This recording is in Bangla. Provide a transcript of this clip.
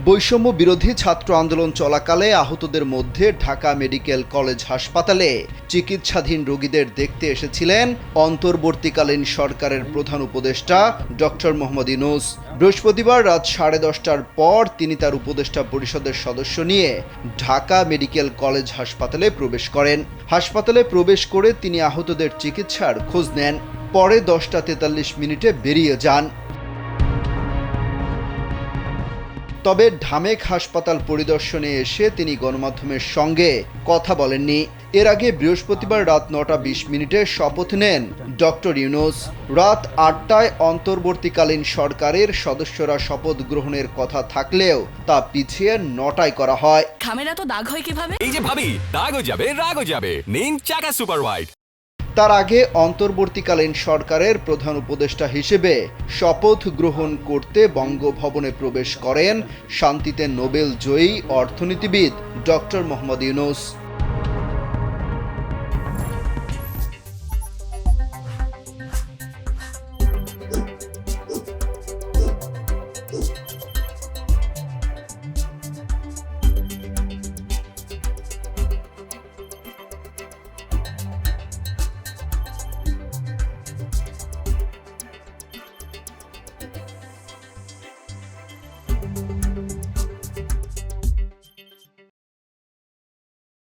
বৈষম্য বিরোধী ছাত্র আন্দোলন চলাকালে আহতদের মধ্যে ঢাকা মেডিকেল কলেজ হাসপাতালে চিকিৎসাধীন রোগীদের দেখতে এসেছিলেন অন্তর্বর্তীকালীন সরকারের প্রধান উপদেষ্টা ডক্টর মোহাম্মদ ইউনূস। বৃহস্পতিবার রাত 10:30টার পর তিনি তার উপদেষ্টা পরিষদের সদস্য নিয়ে ঢাকা মেডিকেল কলেজ হাসপাতালে প্রবেশ করেন। হাসপাতালে প্রবেশ করে তিনি আহতদের চিকিৎসার খোঁজ নেন। পরে 10:43 বেরিয়ে যান। তবে ঢামেক হাসপাতাল পরিদর্শনে এসে তিনি গণমাধ্যমের সঙ্গে কথা বলেননি। এর আগে বৃহস্পতিবার রাত 9:20 শপথ নেন ডক্টর ইউনূস। রাত 8টায় অন্তর্বর্তীকালীন সরকারের সদস্যরা শপথ গ্রহণের কথা থাকলেও তা পিছিয়ে 9টায় করা হয়। খামের এত দাগ হয় কিভাবে? এই যে ভাবি, দাগও যাবে রাগও যাবে, নিন চাকা সুপার হোয়াইট। তার আগে অন্তর্বর্তীকালীন সরকারের প্রধান উপদেষ্টা হিসেবে শপথ গ্রহণ করতে বঙ্গভবনে প্রবেশ করেন শান্তিতে নোবেল জয়ী অর্থনীতিবিদ ডক্টর মোহাম্মদ ইউনূস।